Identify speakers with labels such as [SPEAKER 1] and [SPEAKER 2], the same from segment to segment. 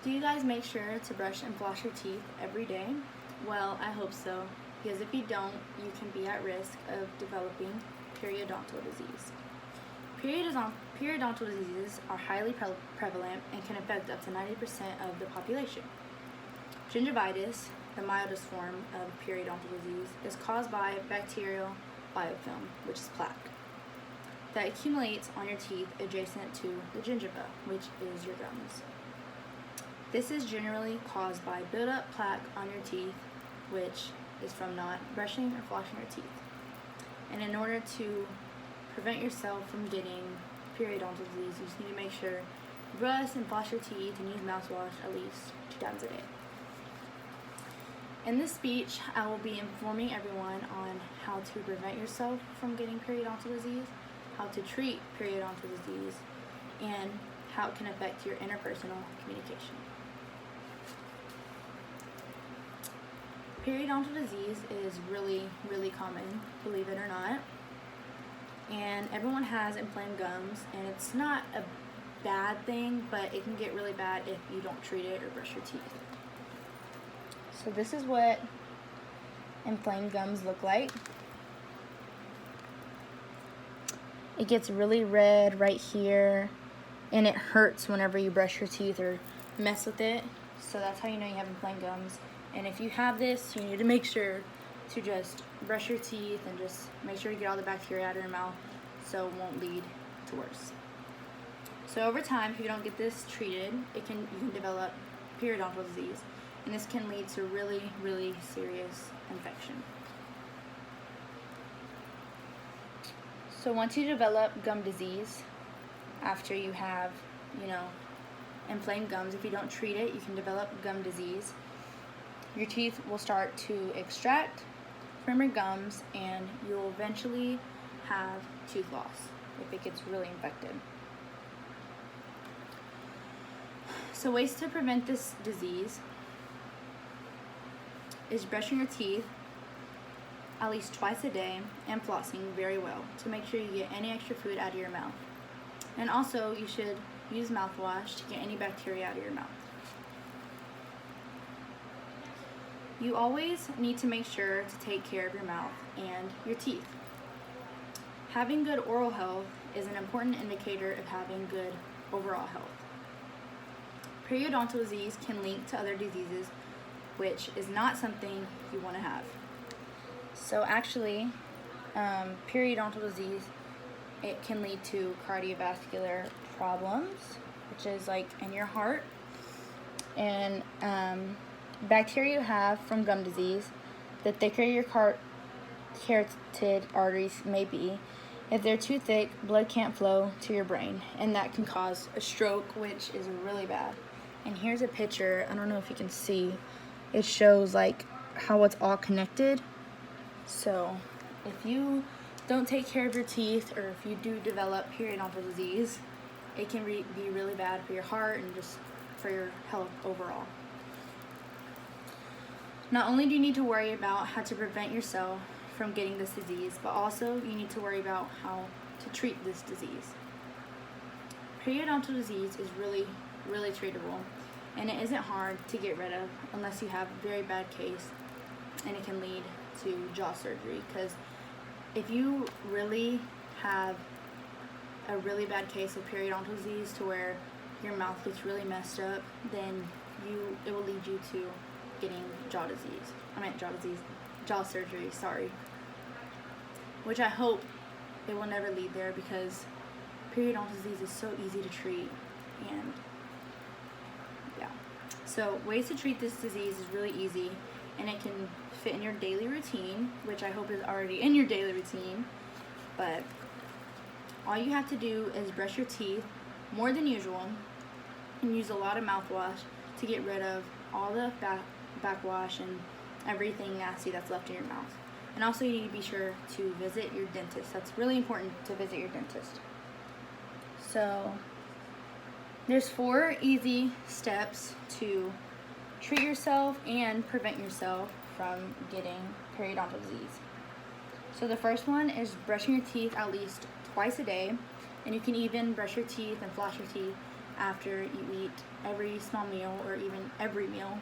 [SPEAKER 1] Do you guys make sure to brush and floss your teeth every day? Well, I hope so, because if you don't, you can be at risk of developing periodontal disease. Periodontal diseases are highly prevalent and can affect up to 90% of the population. Gingivitis, the mildest form of periodontal disease, is caused by bacterial biofilm, which is plaque, that accumulates on your teeth adjacent to the gingiva, which is your gums. This is generally caused by buildup plaque on your teeth, which is from not brushing or flossing your teeth. And in order to prevent yourself from getting periodontal disease, you just need to make sure you brush and floss your teeth and use mouthwash at least 2 times a day. In this speech, I will be informing everyone on how to prevent yourself from getting periodontal disease, how to treat periodontal disease, and how it can affect your interpersonal communication. Periodontal disease is really common, believe it or not. And everyone has inflamed gums, and it's not a bad thing, but it can get really bad if you don't treat it or brush your teeth. So this is what inflamed gums look like. It gets really red right here, and it hurts whenever you brush your teeth or mess with it. So that's how you know you have inflamed gums. And if you have this, you need to make sure to just brush your teeth and just make sure you get all the bacteria out of your mouth so it won't lead to worse. So over time, if you don't get this treated, you can develop periodontal disease, and this can lead to really serious infection. So once you develop gum disease, after you have, inflamed gums, if you don't treat it, you can develop gum disease. Your teeth will start to extract from your gums, and you'll eventually have tooth loss if it gets really infected. So ways to prevent this disease is brushing your teeth at least twice a day and flossing very well to make sure you get any extra food out of your mouth. And also, you should use mouthwash to get any bacteria out of your mouth. You always need to make sure to take care of your mouth and your teeth. Having good oral health is an important indicator of having good overall health. Periodontal disease can link to other diseases, which is not something you want to have. So actually, periodontal disease, it can lead to cardiovascular problems, which is like in your heart, and bacteria you have from gum disease, the thicker your carotid arteries may be. If they're too thick, blood can't flow to your brain, and that can cause a stroke, which is really bad. And here's a picture, I don't know if you can see, it shows like how it's all connected. So if you don't take care of your teeth, or if you do develop periodontal disease, it can be really bad for your heart and just for your health overall. Not only do you need to worry about how to prevent yourself from getting this disease, but also you need to worry about how to treat this disease. Periodontal disease is really treatable, and it isn't hard to get rid of unless you have a very bad case, and it can lead to jaw surgery. Because if you really have a really bad case of periodontal disease to where your mouth gets really messed up, then it will lead you to getting jaw surgery, which I hope it will never lead there, because periodontal disease is so easy to treat. And yeah, so ways to treat this disease is really easy, and it can fit in your daily routine, which I hope is already in your daily routine. But all you have to do is brush your teeth more than usual and use a lot of mouthwash to get rid of all the backwash and everything nasty that's left in your mouth. And also, you need to be sure to visit your dentist. That's really important, to visit your dentist. So there's 4 easy steps to treat yourself and prevent yourself from getting periodontal disease. So the first one is brushing your teeth at least twice a day, and you can even brush your teeth and floss your teeth after you eat every small meal or even every meal.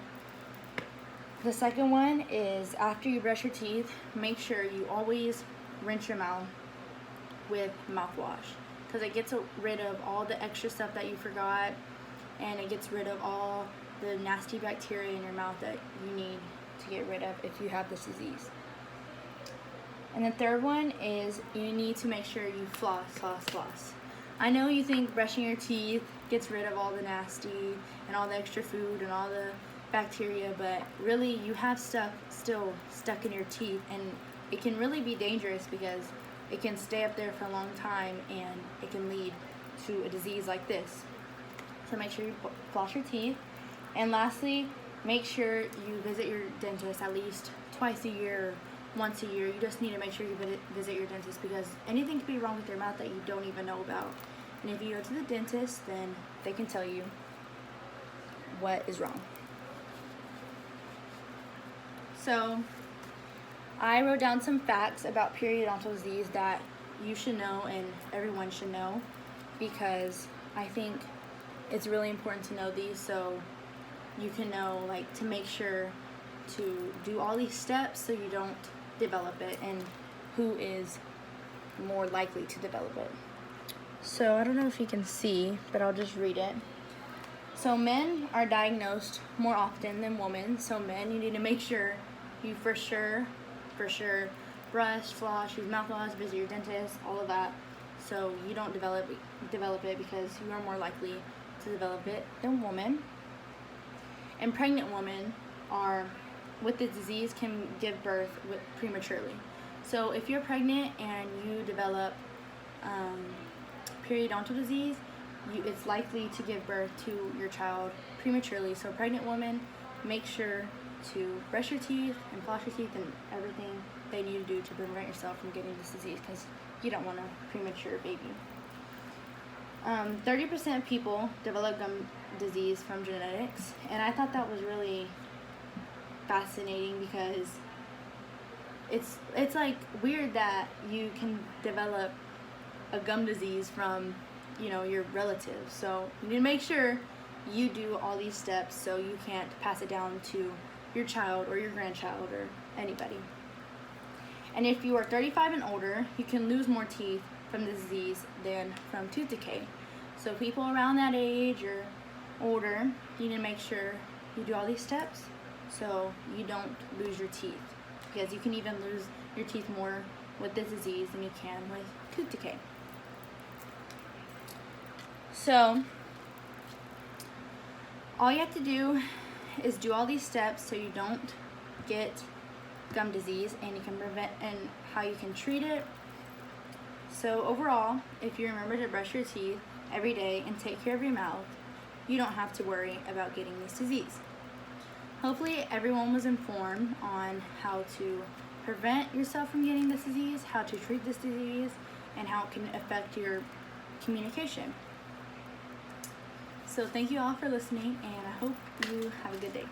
[SPEAKER 1] The second one is after you brush your teeth, make sure you always rinse your mouth with mouthwash, because it gets rid of all the extra stuff that you forgot, and it gets rid of all the nasty bacteria in your mouth that you need to get rid of if you have this disease. And the third one is you need to make sure you floss. I know you think brushing your teeth gets rid of all the nasty and all the extra food and all the bacteria, but really you have stuff still stuck in your teeth, and it can really be dangerous because it can stay up there for a long time and it can lead to a disease like this. So make sure you floss your teeth. And lastly, make sure you visit your dentist at least twice a year, once a year. You just need to make sure you visit your dentist, because anything can be wrong with your mouth that you don't even know about. And if you go to the dentist, then they can tell you what is wrong. So I wrote down some facts about periodontal disease that you should know and everyone should know, because I think it's really important to know these so you can know, like, to make sure to do all these steps so you don't develop it, and who is more likely to develop it. So I don't know if you can see, but I'll just read it. So men are diagnosed more often than women. So men, you need to make sure you for sure brush, floss, use mouthwash, visit your dentist, all of that, so you don't develop it, because you are more likely to develop it than women. And pregnant women with the disease can give birth prematurely. So if you're pregnant and you develop periodontal disease, it's likely to give birth to your child prematurely. So pregnant women, make sure to brush your teeth and floss your teeth and everything they need to do to prevent yourself from getting this disease, because you don't want a premature baby. 30% of people develop gum disease from genetics, and I thought that was really fascinating, because it's like weird that you can develop a gum disease from, you know, your relatives. So you need to make sure you do all these steps so you can't pass it down to your child or your grandchild or anybody. And if you are 35 and older, you can lose more teeth from the disease than from tooth decay. So people around that age or older, you need to make sure you do all these steps so you don't lose your teeth, because you can even lose your teeth more with this disease than you can with tooth decay. So all you have to do is do all these steps so you don't get gum disease, and you can prevent, and how you can treat it. So overall, if you remember to brush your teeth every day and take care of your mouth, you don't have to worry about getting this disease. Hopefully everyone was informed on how to prevent yourself from getting this disease, how to treat this disease, and how it can affect your communication. So thank you all for listening, and I hope you have a good day.